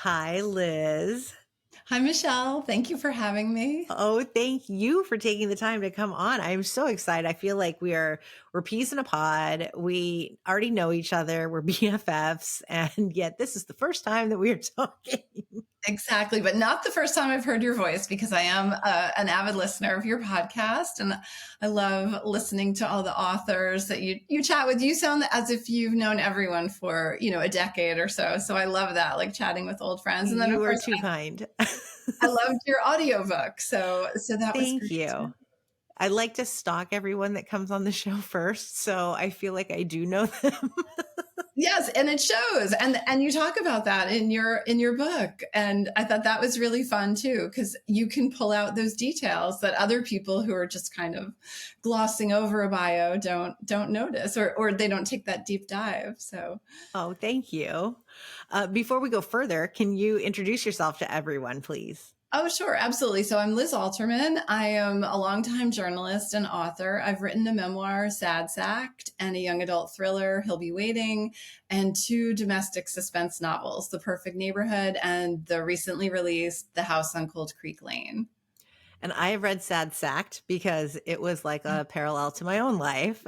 Hi, Liz. Hi, Michelle. Thank you for having me. Oh, thank you for taking the time to come on. I'm so excited. I feel like we're peas in a pod. We already know each other. We're BFFs, and yet this is the first time that we are talking. Exactly, but not the first time I've heard your voice because I am an avid listener of your podcast, and I love listening to all the authors that you chat with. You sound as if you've known everyone for a decade or so. So I love that, like chatting with old friends. And then of You are course too kind. I loved your audiobook, so that was Thank great too. you. I like to stalk everyone that comes on the show first, so I feel like I do know them. Yes, and it shows. And you talk about that in your book. And I thought that was really fun too, because you can pull out those details that other people who are just kind of glossing over a bio don't notice, or they don't take that deep dive. So Oh, thank you. Before we go further, can you introduce yourself to everyone, please? oh, sure, absolutely. So I'm Liz Alterman. I am a longtime journalist and author. I've written a memoir, Sad Sacked, and a young adult thriller, He'll Be Waiting, and two domestic suspense novels, The Perfect Neighborhood and the recently released The House on Cold Creek Lane. And I have read Sad Sacked because it was like a parallel to my own life.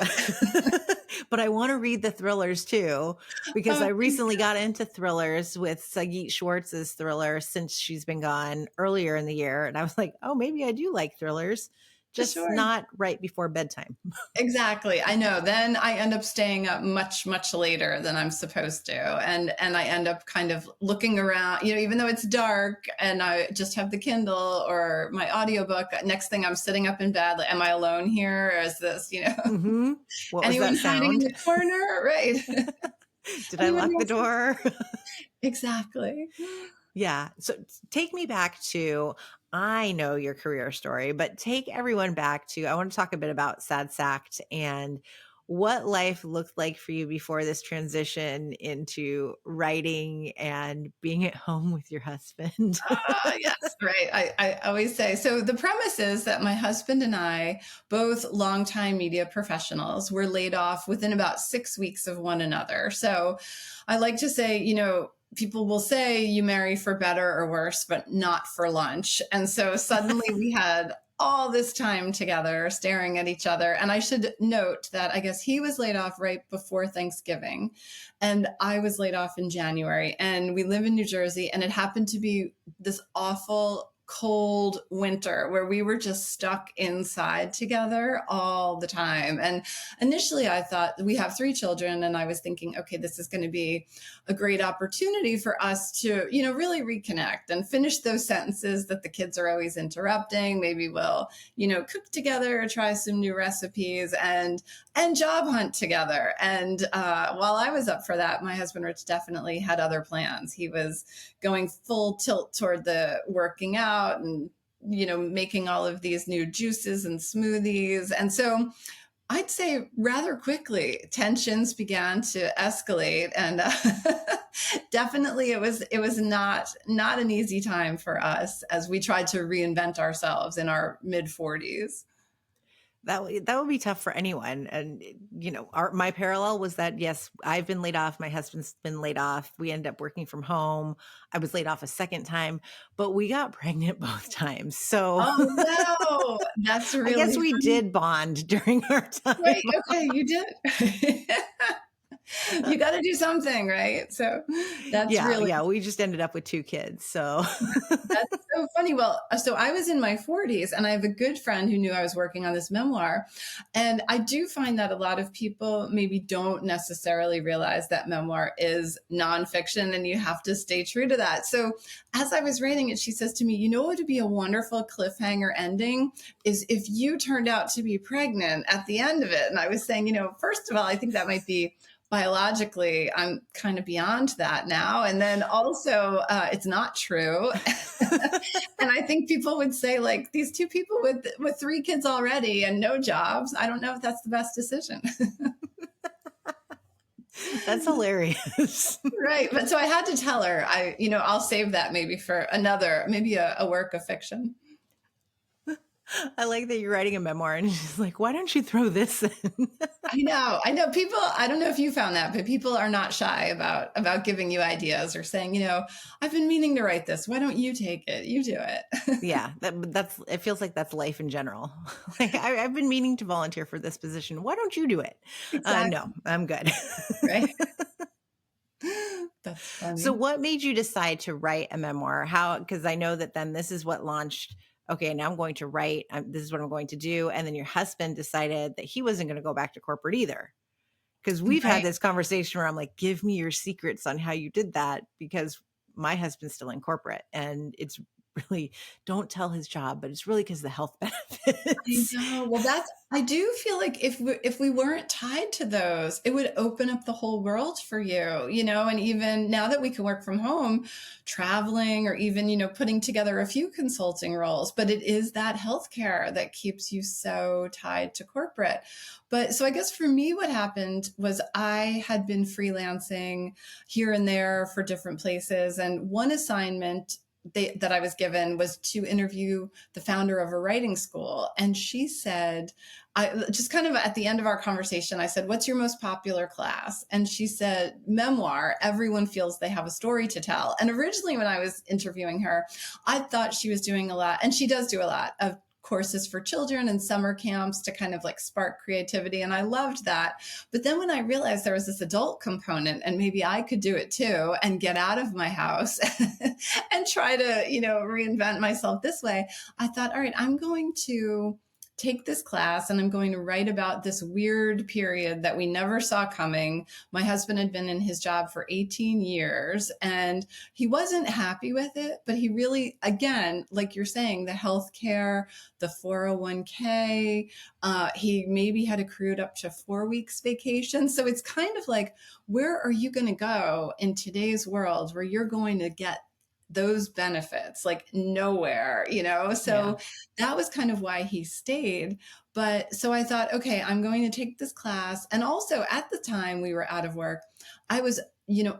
But I want to read the thrillers too, because Oh, I recently got into thrillers with Sagit Schwartz's thriller Since She's Been Gone earlier in the year. And I was like, oh, maybe I do like thrillers, just sure. not right before bedtime. Exactly. I know. Then I end up staying up much, much later than I'm supposed to. And I end up kind of looking around, even though it's dark and I just have the Kindle or my audiobook. Next thing I'm sitting up in bed, like, am I alone here? Or is this, Hmm. What was anyone that hiding in sound? the corner? Right. Did I Anyone lock the else? door? Exactly. Yeah. So take me back to, I know your career story, but take everyone back to, I want to talk a bit about Sad Sacked and what life looked like for you before this transition into writing and being at home with your husband. Yes, right. I always say so. The premise is that my husband and I, both longtime media professionals, were laid off within about 6 weeks of one another. So I like to say, people will say you marry for better or worse, but not for lunch. And so suddenly we had all this time together staring at each other. And I should note that I guess he was laid off right before Thanksgiving and I was laid off in January. And we live in New Jersey, and it happened to be this awful cold winter where we were just stuck inside together all the time. And initially I thought, we have three children, and I was thinking, okay, this is going to be a great opportunity for us to, really reconnect and finish those sentences that the kids are always interrupting. Maybe we'll, cook together, try some new recipes, and job hunt together. And while I was up for that, my husband Rich definitely had other plans. He was going full tilt toward the working out and making all of these new juices and smoothies. And so I'd say rather quickly tensions began to escalate, and definitely it was not an easy time for us as we tried to reinvent ourselves in our mid 40s. That would be tough for anyone. And my parallel was that yes, I've been laid off. My husband's been laid off. We ended up working from home. I was laid off a second time, but we got pregnant both times. So Oh no, that's I guess really we funny. did bond during our time. Right, okay, you did. You got to do something, right? So that's Yeah, really yeah. We just ended up with two kids. So That's so funny. Well, so I was in my 40s, and I have a good friend who knew I was working on this memoir. And I do find that a lot of people maybe don't necessarily realize that memoir is nonfiction, and you have to stay true to that. So as I was writing it, she says to me, what would be a wonderful cliffhanger ending is if you turned out to be pregnant at the end of it. And I was saying, first of all, I think that might be biologically, I'm kind of beyond that now. And then also, it's not true. And I think people would say, like, these two people with three kids already and no jobs, I don't know if that's the best decision. that's hilarious. Right. But so I had to tell her, I'll save that maybe for maybe a work of fiction. I like that you're writing a memoir and she's like, "Why don't you throw this in?" I know people, I don't know if you found that, but people are not shy about giving you ideas or saying, I've been meaning to write this. Why don't you take it? You do it. Yeah, that's it feels like that's life in general. Like, I've been meaning to volunteer for this position. Why don't you do it? No, Exactly. I'm good. Right. That's So funny. what made you decide to write a memoir? How, because I know that then this is what launched, okay, now I'm going to write, this is what I'm going to do. And then your husband decided that he wasn't going to go back to corporate either. Because we've had Right. this conversation where I'm like, give me your secrets on how you did that, because my husband's still in corporate and it's really, don't tell his job, but it's really because the health I benefits. know. Well, I do feel like if we weren't tied to those, it would open up the whole world for you, and even now that we can work from home, traveling or even, putting together a few consulting roles, but it is that healthcare that keeps you so tied to corporate. But so I guess for me, what happened was I had been freelancing here and there for different places. And one assignment that I was given was to interview the founder of a writing school. And she said, I just kind of at the end of our conversation, I said, "What's your most popular class?" And she said, "Memoir. Everyone feels they have a story to tell." And originally, when I was interviewing her, I thought she was doing a lot, and she does do a lot of courses for children and summer camps to kind of like spark creativity. And I loved that. But then when I realized there was this adult component and maybe I could do it too and get out of my house and try to, reinvent myself this way, I thought, all right, I'm going to take this class and I'm going to write about this weird period that we never saw coming. My husband had been in his job for 18 years and he wasn't happy with it, but he really, again, like you're saying, the healthcare, the 401k, he maybe had accrued up to 4 weeks vacation. So it's kind of like, where are you going to go in today's world where you're going to get those benefits? Like nowhere, Yeah. so that was kind of why he stayed. But so I thought, okay, I'm going to take this class. And also at the time we were out of work, I was,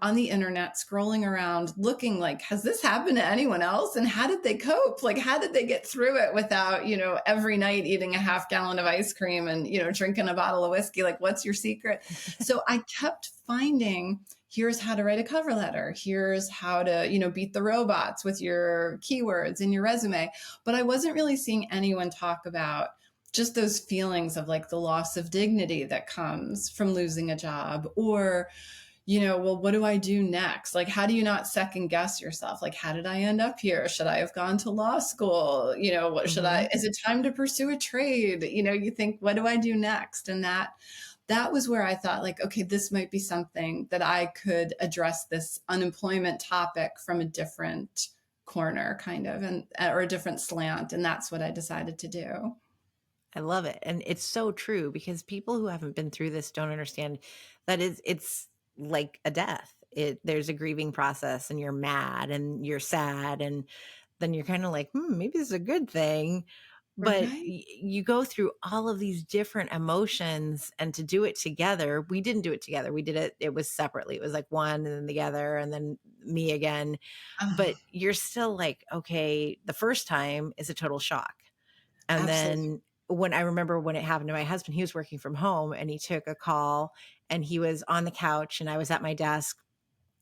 on the internet scrolling around looking like, has this happened to anyone else? And how did they cope? Like, how did they get through it without, every night eating a half gallon of ice cream and, drinking a bottle of whiskey? Like, what's your secret? So I kept finding, here's how to write a cover letter. Here's how to, beat the robots with your keywords in your resume. But I wasn't really seeing anyone talk about just those feelings of like the loss of dignity that comes from losing a job, or, well, what do I do next? Like, how do you not second guess yourself? Like, how did I end up here? Should I have gone to law school? What should Hmm. is it time to pursue a trade? You think, what do I do next? And that was where I thought, like, okay, this might be something that I could address this unemployment topic from a different corner, kind of, and or a different slant. And that's what I decided to do. I love it. And it's so true because people who haven't been through this don't understand that it's like a death. There's a grieving process and you're mad and you're sad and then you're kind of like, maybe this is a good thing. But Right. you go through all of these different emotions, and to do it together, we didn't do it together. We did it, it was separately. It was like one and then together and then me again. Oh, But you're still like, okay, the first time is a total shock. And absolutely. then when I remember when it happened to my husband, he was working from home and he took a call and he was on the couch and I was at my desk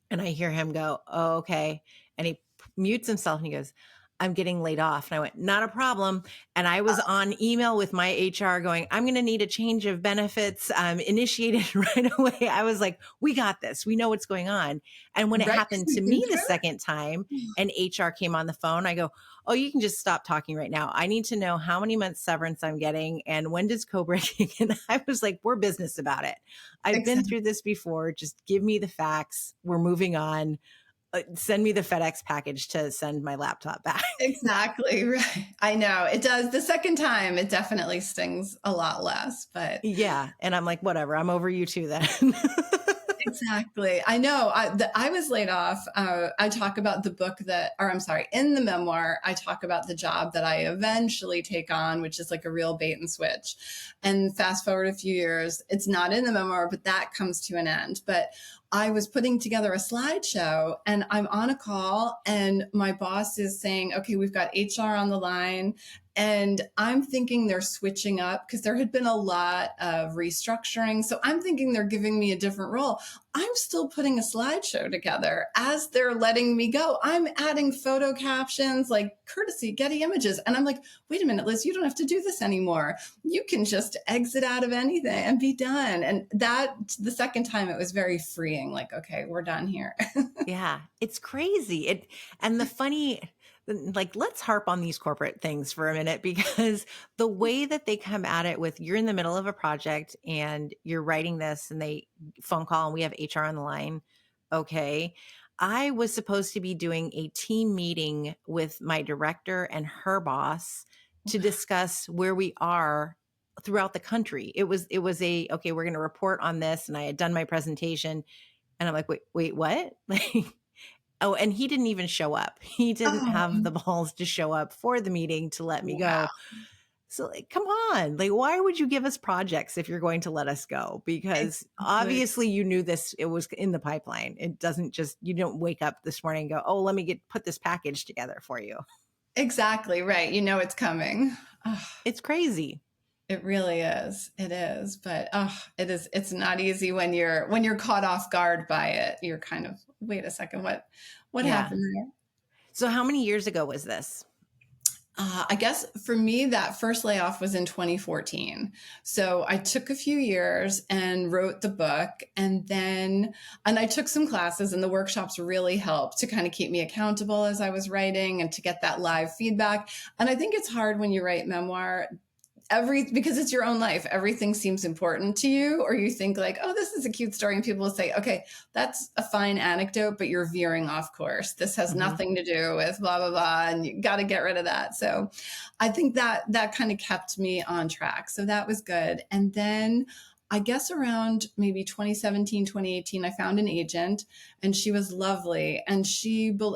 and I hear him go, "Oh, okay." And he mutes himself and he goes, "I'm getting laid off." And I went, "Not a problem." And I was on email with my HR going, "I'm going to need a change of benefits initiated right away." I was like, "We got this. We know what's going on." And when it Right. 'Cause happened to you've been me the through second time it. and HR came on the phone, I go, "Oh, you can just stop talking right now. I need to know how many months severance I'm getting and when does Cobra kick in." I was like, "We're business about it. I've been Exactly. through this before. Just give me the facts. We're moving on. Send me the FedEx package to send my laptop back." Exactly. Right. I know it does. The second time, it definitely stings a lot less, but Yeah. And I'm like, whatever. I'm over you too then. exactly. I know. I was laid off. I talk about the book that, or I'm sorry, in the memoir, I talk about the job that I eventually take on, which is like a real bait and switch. And fast forward a few years, it's not in the memoir, but that comes to an end. But I was putting together a slideshow and I'm on a call and my boss is saying, okay, we've got HR on the line. And I'm thinking they're switching up because there had been a lot of restructuring. So I'm thinking they're giving me a different role. I'm still putting a slideshow together as they're letting me go. I'm adding photo captions, like courtesy Getty Images. And I'm like, wait a minute, Liz, you don't have to do this anymore. You can just exit out of anything and be done. And that, the second time, it was very freeing. Like, okay, we're done here. Yeah, it's crazy. And the funny, like, let's harp on these corporate things for a minute because the way that they come at it with you're in the middle of a project and you're writing this and they phone call and we have HR on the line. Okay. I was supposed to be doing a team meeting with my director and her boss to discuss where we are throughout the country. It was a okay, we're going to report on this and I had done my presentation and I'm like, wait, what? Like, oh, and he didn't even show up. He didn't Oh, have the balls to show up for the meeting to let me wow. go. So, like, come on. Like, why would you give us projects if you're going to let us go? Because Exactly. obviously you knew this, it was in the pipeline. It doesn't just, you don't wake up this morning and go, oh, let me put this package together for you. Exactly right. You know it's coming. Oh, It's crazy. it really is. It is. But it is. It's not easy when you're caught off guard by it. You're kind of, wait a second, what Yeah. happened there? So, how many years ago was this? I guess for me, that first layoff was in 2014. So I took a few years and wrote the book. And I took some classes, and the workshops really helped to kind of keep me accountable as I was writing and to get that live feedback. And I think it's hard when you write memoir because it's your own life, everything seems important to you, or you think like, oh, this is a cute story, and people will say, okay, that's a fine anecdote, but you're veering off course, this has Hmm. nothing to do with blah blah blah, and you got to get rid of that. So I think that kind of kept me on track, so that was good. And then I guess around maybe 2017, 2018, I found an agent, and she was lovely. And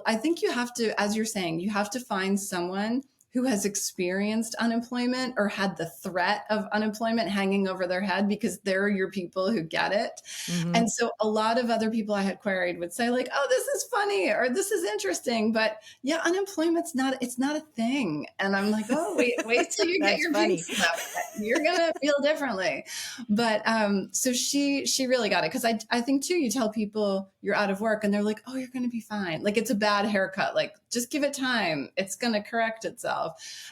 I think you have to, as you're saying, you have to find someone who has experienced unemployment or had the threat of unemployment hanging over their head, because they're your people who get it. Hmm. And so a lot of other people I had queried would say like, oh, this is funny or this is interesting, but yeah, it's not a thing. And I'm like, oh, wait till you get That's your pink funny. slip. You're going to feel differently. But so she really got it. Cause I think too, you tell people you're out of work and they're like, oh, you're going to be fine. Like it's a bad haircut. Like just give it time. It's going to correct itself.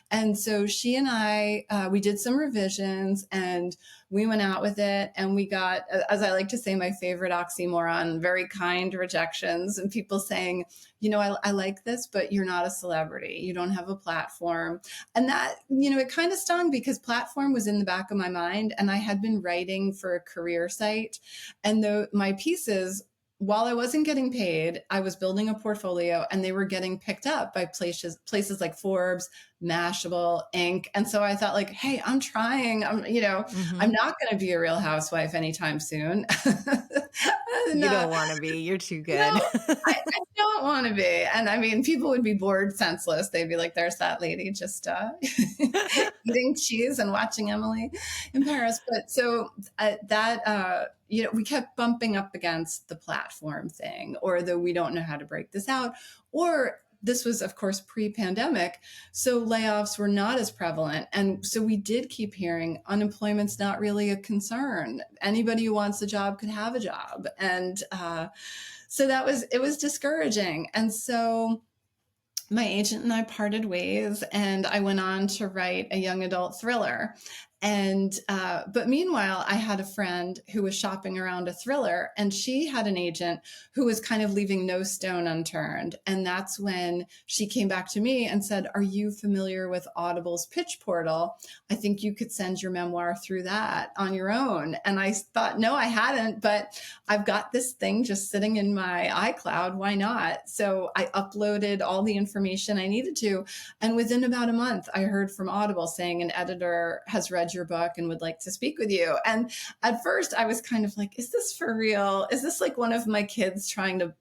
And so she and we did some revisions and we went out with it, and we got, as I like to say, my favorite oxymoron, very kind rejections, and people saying, I like this, but you're not a celebrity. You don't have a platform. And that, it kind of stung because platform was in the back of my mind. And I had been writing for a career site. And my pieces, while I wasn't getting paid, I was building a portfolio, and they were getting picked up by places like Forbes, Mashable, Inc. And so I thought like, hey, I'm trying. I'm Hmm. not going to be a Real Housewife anytime soon. and, You don't want to be. You're too no, good. I don't want to be. And I mean, people would be bored senseless. They'd be like, there's that lady just eating cheese and watching Emily in Paris. But so we kept bumping up against the platform thing, or the we don't know how to break this out, or this was, of course, pre-pandemic. So layoffs were not as prevalent. And so we did keep hearing unemployment's not really a concern. Anybody who wants a job could have a job. And so it was discouraging. And so my agent and I parted ways, and I went on to write a young adult thriller. And but meanwhile, I had a friend who was shopping around a thriller, and she had an agent who was kind of leaving no stone unturned. And that's when she came back to me and said, "Are you familiar with Audible's pitch portal? I think you could send your memoir through that on your own." And I thought, no, I hadn't, but I've got this thing just sitting in my iCloud. Why not? So I uploaded all the information I needed to. And within about a month, I heard from Audible saying an editor has read your book and would like to speak with you. And at first I was kind of like, is this for real? Is this like one of my kids trying to,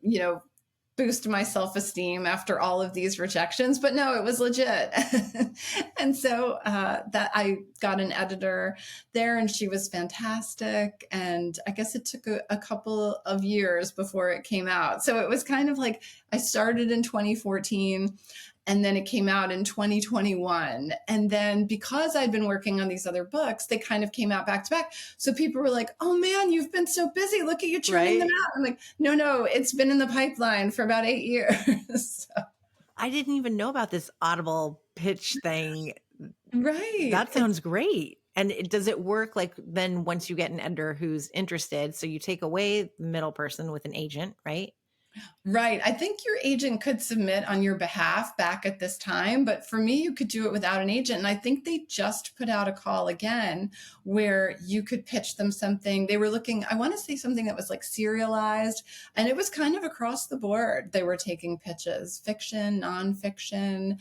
boost my self-esteem after all of these rejections, but no, it was legit. And so that I got an editor there, and she was fantastic. And I guess it took a couple of years before it came out. So it was kind of like I started in 2014, and then it came out in 2021. And then because I'd been working on these other books, they kind of came out back to back. So people were like, oh man, you've been so busy. Look at you churning them Right? out. I'm like, no, it's been in the pipeline for about 8 years. So, I didn't even know about this Audible pitch thing. right. That sounds great. And does it work like then once you get an editor who's interested? So you take away the middle person with an agent, right? Right. I think your agent could submit on your behalf back at this time, but for me, you could do it without an agent. And I think they just put out a call again where you could pitch them something. They were looking, I want to say something that was like serialized, and it was kind of across the board. They were taking pitches, fiction, nonfiction,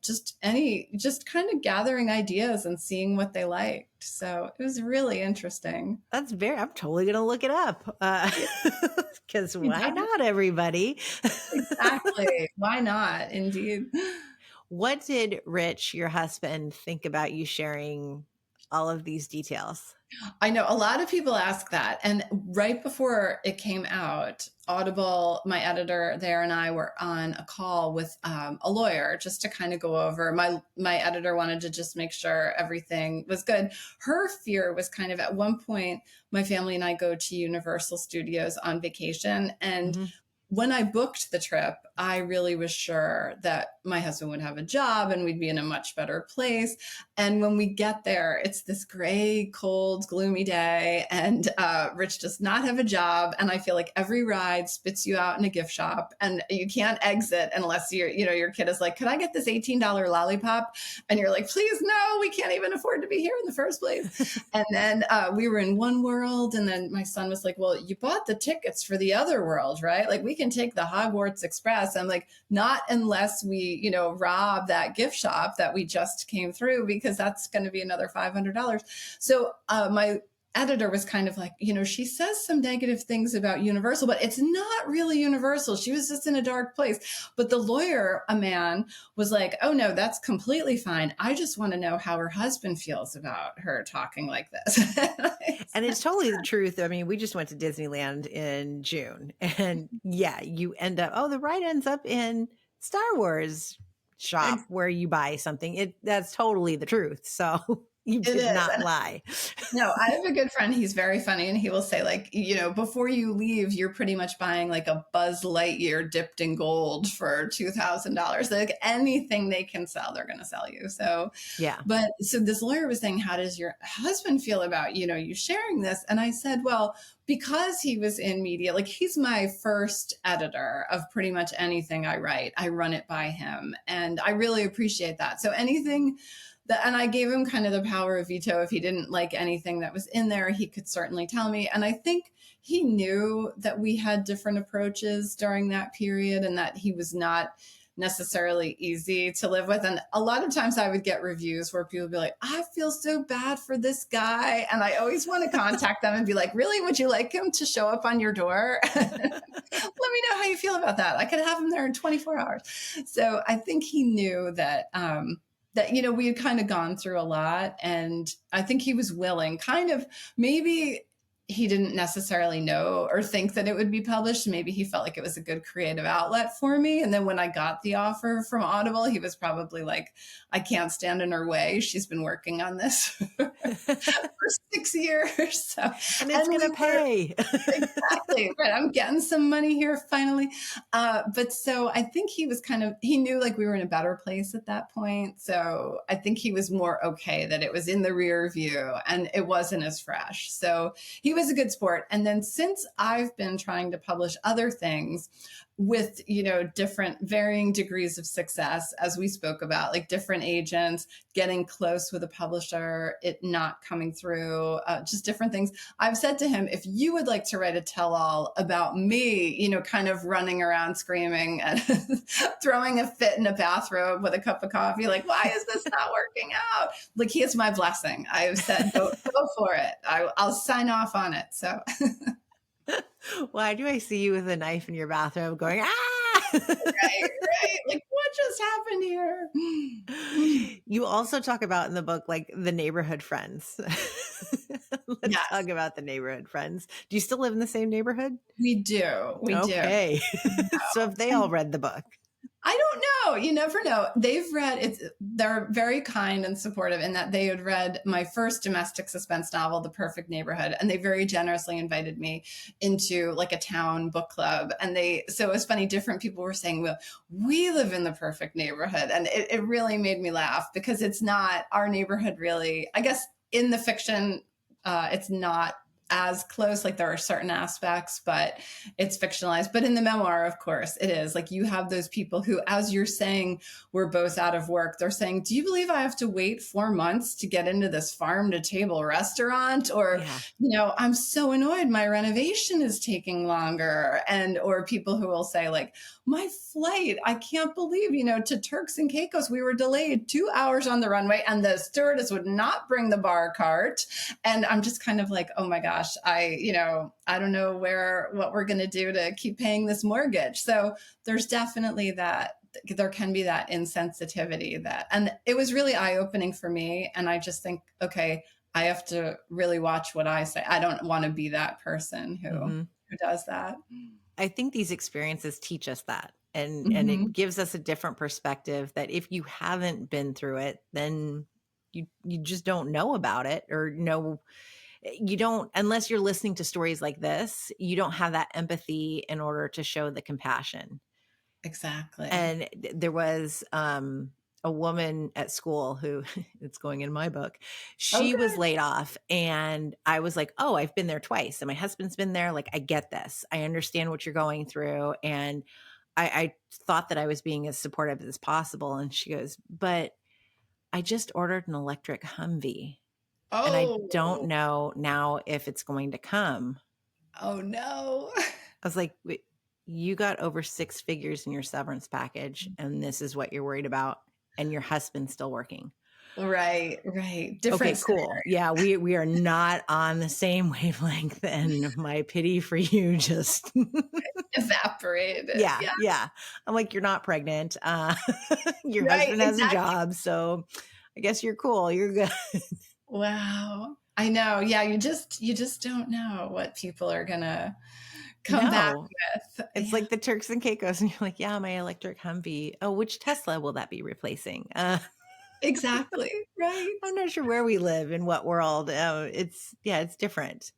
just kind of gathering ideas and seeing what they liked. So it was really interesting. I'm totally going to look it up. Because why not, everybody? Exactly. Why not? Indeed. What did Rich, your husband, think about you sharing all of these details? I know a lot of people ask that. And right before it came out, Audible, my editor there, and I were on a call with a lawyer just to kind of go over. My editor wanted to just make sure everything was good. Her fear was kind of at one point, my family and I go to Universal Studios on vacation, and Hmm. when I booked the trip, I really was sure that my husband would have a job and we'd be in a much better place. And when we get there, it's this gray, cold, gloomy day, and Rich does not have a job. And I feel like every ride spits you out in a gift shop, and you can't exit unless your kid is like, "Could I get this $18 lollipop?" And you're like, "Please, no, we can't even afford to be here in the first place." And then we were in one world, and then my son was like, "Well, you bought the tickets for the other world, right? Like we can take the Hogwarts Express." I'm like, "Not unless we, rob that gift shop that we just came through, because that's going to be another $500." So my editor was kind of like, she says some negative things about Universal, but it's not really Universal. She was just in a dark place. But the lawyer, a man, was like, "Oh no, that's completely fine. I just want to know how her husband feels about her talking like this." And it's totally the truth. I mean, we just went to Disneyland in June, and yeah, you end up, the ride ends up in Star Wars shop where you buy something. That's totally the truth. So you It did is. not And lie. no, I have a good friend. He's very funny. And he will say, like, before you leave, you're pretty much buying like a Buzz Lightyear dipped in gold for $2,000. Like anything they can sell, they're going to sell you. So, Yeah. but so this lawyer was saying, how does your husband feel about, you sharing this? And I said, well, because he was in media, like he's my first editor of pretty much anything I write, I run it by him. And I really appreciate that. So anything and I gave him kind of the power of veto. If he didn't like anything that was in there, he could certainly tell me. And I think he knew that we had different approaches during that period, and that he was not necessarily easy to live with. And a lot of times I would get reviews where people would be like, "I feel so bad for this guy." And I always want to contact them and be like, "Really? Would you like him to show up on your door?" Let me know how you feel about that. I could have him there in 24 hours. So I think he knew that we had kind of gone through a lot, and I think he was willing, kind of, maybe he didn't necessarily know or think that it would be published. Maybe he felt like it was a good creative outlet for me. And then when I got the offer from Audible, he was probably like, "I can't stand in her way. She's been working on this for 6 years." So, And it's going to pay. exactly right. I'm getting some money here finally. But so I think he knew like we were in a better place at that point. So I think he was more okay that it was in the rear view and it wasn't as fresh. So he was a good sport. And then since I've been trying to publish other things with, different varying degrees of success, as we spoke about, like different agents, getting close with a publisher, it not coming through, just different things. I've said to him, if you would like to write a tell-all about me, kind of running around screaming and throwing a fit in a bathrobe with a cup of coffee, like, "Why is this not working out?" Like, he has my blessing. I've said, go for it. I'll sign off on it. So Why do I see you with a knife in your bathroom going, "Ah!" Right, right. Like, what just happened here? Mm. You also talk about in the book, like, the neighborhood friends. Let's Yes, talk about the neighborhood friends. Do you still live in the same neighborhood? we do. We do. Okay. So No. have they all read the book? I don't know. You never know. They're very kind and supportive in that they had read my first domestic suspense novel, The Perfect Neighborhood, and they very generously invited me into like a town book club. So it was funny, different people were saying, well, we live in the perfect neighborhood. And it really made me laugh because it's not our neighborhood really, I guess in the fiction, it's not as close. Like there are certain aspects, but it's fictionalized. But in the memoir, of course, it is. Like you have those people who, as you're saying, we're both out of work. They're saying, do you believe I have to wait 4 months to get into this farm to table restaurant? Or, Yeah. I'm so annoyed my renovation is taking longer. Or people who will say, like, my flight, I can't believe, to Turks and Caicos, we were delayed 2 hours on the runway and the stewardess would not bring the bar cart. And I'm just kind of like, oh my gosh, I don't know what we're going to do to keep paying this mortgage. So there's definitely there can be that insensitivity and it was really eye opening for me. And I just think, okay, I have to really watch what I say. I don't want to be that person Mhm. who does that. I think these experiences teach us that, and it Hmm. gives us a different perspective that if you haven't been through it, then you just don't know about it or know you don't unless you're listening to stories like this, you don't have that empathy in order to show the compassion. Exactly. And there was a woman at school who it's going in my book. She was Okay. laid off and I was like, "Oh, I've been there twice and my husband's been there. Like I get this. I understand what you're going through." And I thought that I was being as supportive as possible. And she goes, "But I just ordered an electric Humvee and I don't Oh, know now if it's going to come." oh no. I was like, "Wait, you got over 6 figures in your severance package, and this is what you're worried about, and your husband's still working." Right, right. Okay, Different cool. scenario. Yeah, we are not on the same wavelength, and my pity for you just Evaporated. yeah, Yeah. yeah. I'm like, "You're not pregnant, your Right, husband has a exactly. job, so I guess you're cool, you're good." Wow. I know. Yeah, you just don't know what people are gonna come back No. with. It's Yeah, like the Turks and Caicos, and you're like, "Yeah, my electric Humvee. Oh, which Tesla will that be replacing?" exactly. Right. I'm not sure where we live, in what world. It's yeah, it's different.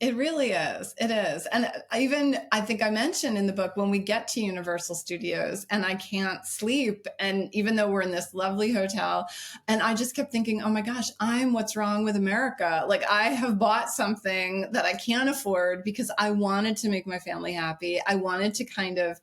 It really is. It is. And I think I mentioned in the book when we get to Universal Studios and I can't sleep. And even though we're in this lovely hotel, and I just kept thinking, oh my gosh, I'm what's wrong with America. Like I have bought something that I can't afford because I wanted to make my family happy. I wanted to kind of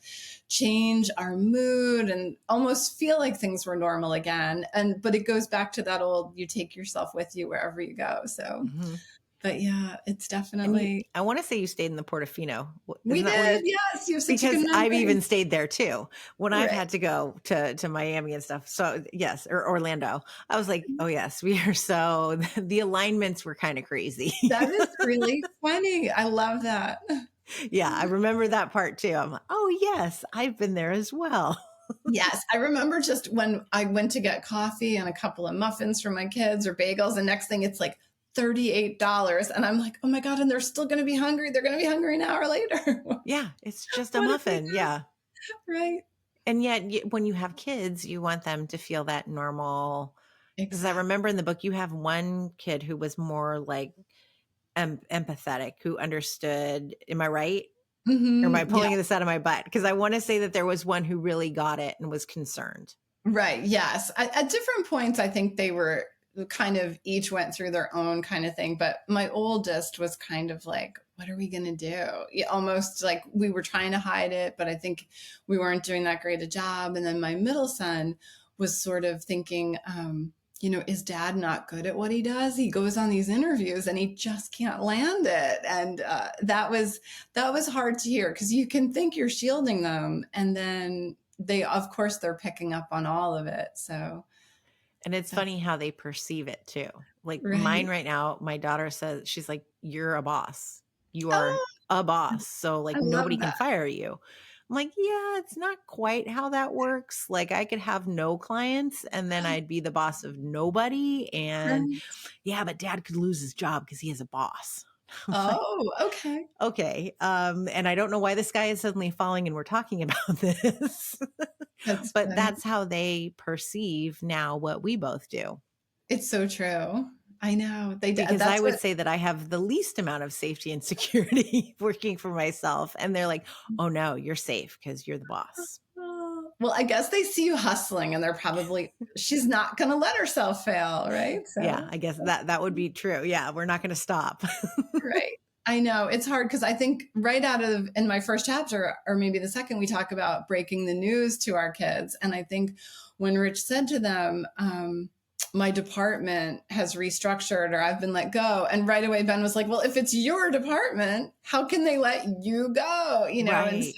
change our mood and almost feel like things were normal again. But it goes back to that old you take yourself with you wherever you go. So Mhm. but yeah, it's And you definitely I wanna say you stayed in the Portofino. we Isn't that where did, you yes, you have such a good because I've memory. even stayed there too when I've Right. had to go to Miami and stuff. So, yes, or Orlando. I was like, "Oh, yes, we are so" the alignments were kinda crazy. That is really funny. I love that. Yeah, I remember that part too. I'm like, "Oh, yes, I've been there as well." Yes, I remember just when I went to get coffee and a couple of muffins for my kids or bagels, and next thing it's like $38, and I'm like, "Oh my god, and they're still gonna be hungry. They're gonna be hungry an hour later. Yeah, it's just a What did we muffin, do?" yeah. Right. And yet, when you have kids, you want them to feel that normal. Because I Exactly. remember in the book, you have one kid who was more like empathetic, who understood. Am I right? Or am I Mhm. Yeah. pulling this out of my butt? Because I want to say that there was one who really got it and was concerned. Right. Yes. At different points, I think they were kind of each went through their own kind of thing. But my oldest was kind of like, what are we going to do? Yeah, almost like we were trying to hide it, but I think we weren't doing that great a job. And then my middle son was sort of thinking, is dad not good at what he does? He goes on these interviews and he just can't land it. And that was hard to hear because you can think you're shielding them, and then of course they're picking up on all of it. So And it's that's funny how they perceive it too. Like mine right. right now, my daughter says, she's like, "You're a boss. You are Oh, a boss. So I like love nobody that. can fire you. I'm like, yeah, it's not quite how that works. Like I could have no clients and then I'd be the boss of nobody. And Right. yeah, but dad could lose his job because he has a boss. I'm like, Oh, okay. okay. And I don't know why this guy is suddenly falling and we're talking about this, That's but funny. that's how they perceive now what we both do. It's so true. I know. Because I That's would what say that I have the least amount of safety and security working for myself. And they're like, oh no, you're safe because you're the boss. oh, well, I guess they see you hustling and they're probably she's not gonna let herself fail, right? Yeah, So I guess that would be true. Yeah, we're not going to stop. right. I know it's hard because I think right out of in my first chapter, or maybe the second, we talk about breaking the news to our kids. And I think when Rich said to them, my department has restructured or I've been let go. And right away, Ben was like, well, if it's your department, how can they let you go? You know, and so Right.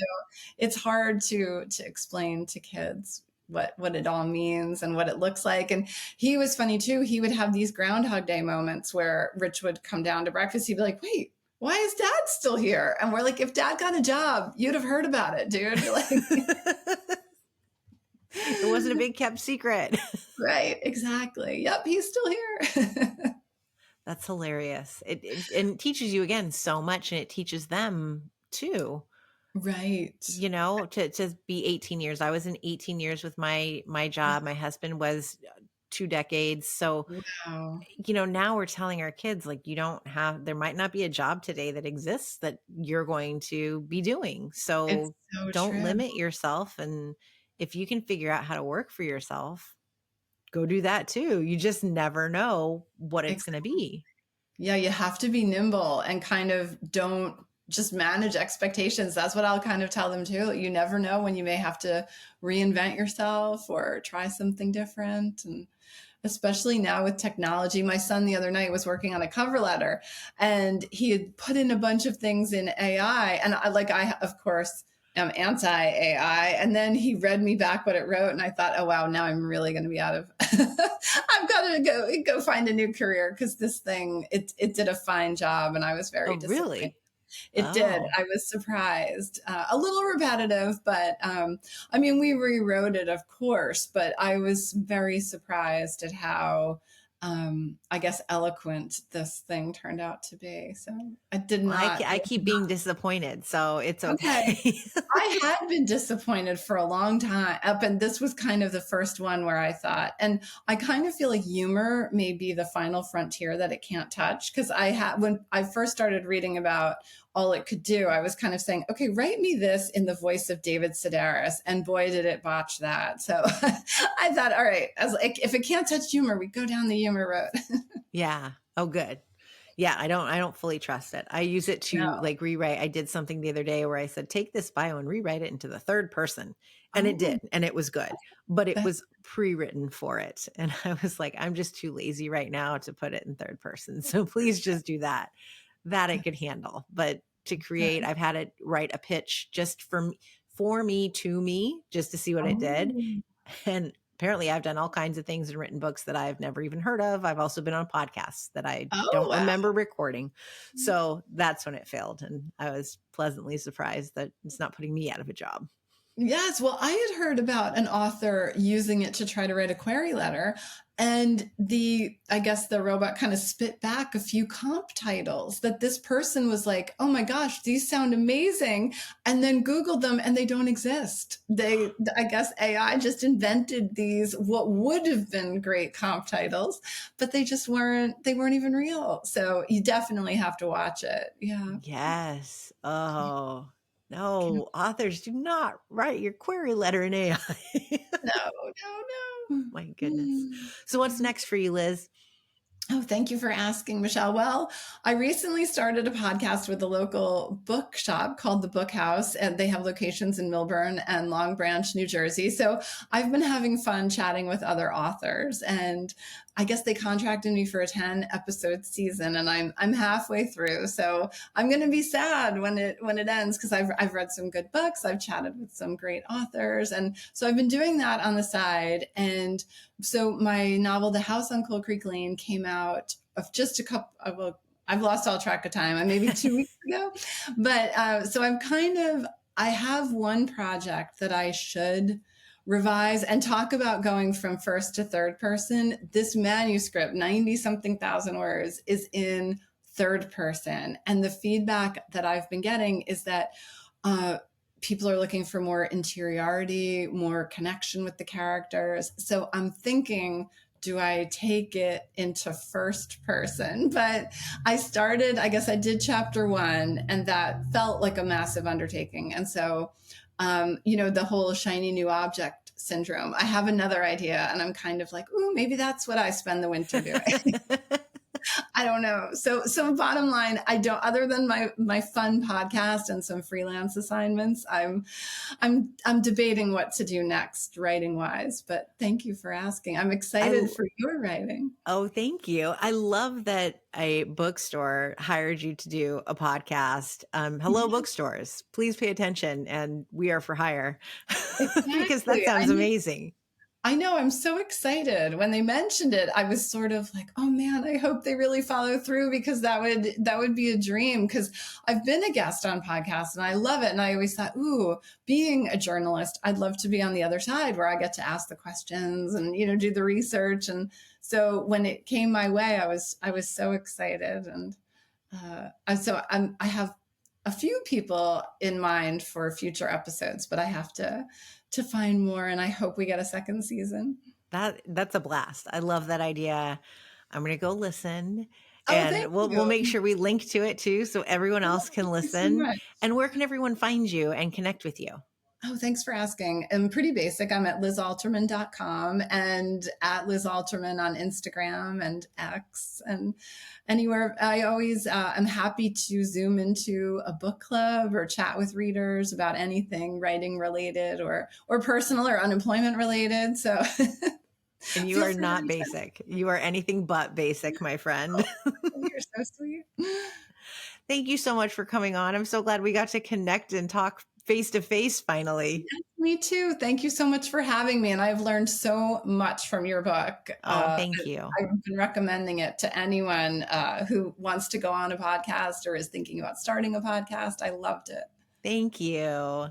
it's hard to explain to kids what it all means and what it looks like. And he was funny too. He would have these Groundhog Day moments where Rich would come down to breakfast. He'd be like, wait, why is dad still here? And we're like, if dad got a job, you'd have heard about it, dude. Like, It wasn't a big kept secret. right, exactly. Yep, he's still here. That's hilarious. It and it teaches you again so much and it teaches them too. right. To be 18 years. I was in 18 years with my job. My husband was 2 decades. So, Wow. now we're telling our kids like there might not be a job today that exists that you're going to be doing. It's So so don't true. limit yourself and if you can figure out how to work for yourself, go do that too. You just never know what it's going to be. Yeah, you have to be nimble and kind of don't just manage expectations. That's what I'll kind of tell them too. You never know when you may have to reinvent yourself or try something different. And especially now with technology, my son the other night was working on a cover letter and he had put in a bunch of things in AI. And I of course, am anti AI. And then he read me back what it wrote. And I thought, oh, wow, now I'm really going to be out of, I've got to go find a new career because this thing, it did a fine job. And I was Oh, very disappointed. really? It did. Oh. I was surprised. A little repetitive, but I mean, we rewrote it, of course, but I was very surprised at how, I guess, eloquent this thing turned out to be. So I did Well, not. I keep being disappointed, so it's Okay. okay. I had been disappointed for a long time up, and this was kind of the first one where I thought, and I kind of feel like humor may be the final frontier that it can't touch. Because when I first started reading about all it could do, I was kind of saying, okay, write me this in the voice of David Sedaris. And boy, did it botch that. So I thought, all right, I was like, if it can't touch humor, we go down the humor road. Yeah. Oh, good. Yeah, I don't fully trust it. I use it to No. like rewrite. I did something the other day where I said, take this bio and rewrite it into the third person. And it Oh, did, and it was good. But it that, was pre-written for it. And I was like, I'm just too lazy right now to put it in third person. So please just do that. That I could handle. But to create, good. I've had it write a pitch just for me to me, just to see what it did. Oh, And apparently I've done all kinds of things and written books that I've never even heard of. I've also been on podcasts that I oh, don't wow. remember recording. So that's when it failed. And I was pleasantly surprised that it's not putting me out of a job. Yes, well, I had heard about an author using it to try to write a query letter, and I guess the robot kind of spit back a few comp titles that this person was like, "Oh my gosh, these sound amazing," and then Googled them and they don't exist. I guess AI just invented these what would have been great comp titles, but they weren't even real. So you definitely have to watch it. Yeah. Yes. Yeah. Oh, no. Authors do not write your query letter in AI. No, no, My goodness. So what's no. next for you, Liz? Oh, thank you for asking, Michelle. Well, I recently started a podcast with a local bookshop called The Book House, and they have locations in Millburn and Long Branch, New Jersey. So I've been having fun chatting with other authors, and I guess they contracted me for a 10 episode season, and I'm halfway through. So I'm going to be sad when it ends because I've read some good books, I've chatted with some great authors, and so I've been doing that on the side. And so my novel, The House on Cold Creek Lane, came out of just a couple, well, I've lost all track of time. I maybe 2 weeks ago, but so I have one project that I should revise and talk about going from first to third person. This manuscript, 90 something thousand words, is in third person, and the feedback that I've been getting is that uh, people are looking for more interiority, more connection with the characters. So I'm thinking, do I take it into first person? But I guess I did chapter one, and that felt like a massive undertaking. And so, the whole shiny new object syndrome, I have another idea, and I'm kind of like, ooh, maybe that's what I spend the winter doing. I don't know. So bottom line, I don't, other than my fun podcast and some freelance assignments, I'm debating what to do next writing wise, but thank you for asking. I'm I excited l for your writing. Oh, thank you. I love that a bookstore hired you to do a podcast. Hello, Yeah, bookstores. Please pay attention, and we are for hire because that exactly. sounds amazing. I know, I'm so excited. When they mentioned it, I was sort of like, "Oh man, I hope they really follow through because that would be a dream." Because I've been a guest on podcasts and I love it. And I always thought, "Ooh, being a journalist, I'd love to be on the other side where I get to ask the questions and do the research." And so when it came my way, I was so excited. And I have a few people in mind for future episodes, but I have to find more, and I hope we get a second season. That's a blast. I love that idea. I'm gonna go listen, Oh, thank and we'll make you. sure we link to it too, so everyone Oh, else can thank you so listen. much. And where can everyone find you and connect with you? Oh, thanks for asking. I'm pretty basic. I'm at lizalterman.com and at Liz Alterman on Instagram and X and anywhere. I always am happy to zoom into a book club or chat with readers about anything writing related or personal or unemployment related. So And you feel are free to not reach out. basic. You are anything but basic, my friend. Oh, you're so sweet. Thank you so much for coming on. I'm so glad we got to connect and talk face to face finally. Yes, me too. Thank you so much for having me. And I've learned so much from your book. Oh, thank you. I've been recommending it to anyone who wants to go on a podcast or is thinking about starting a podcast. I loved it. Thank you.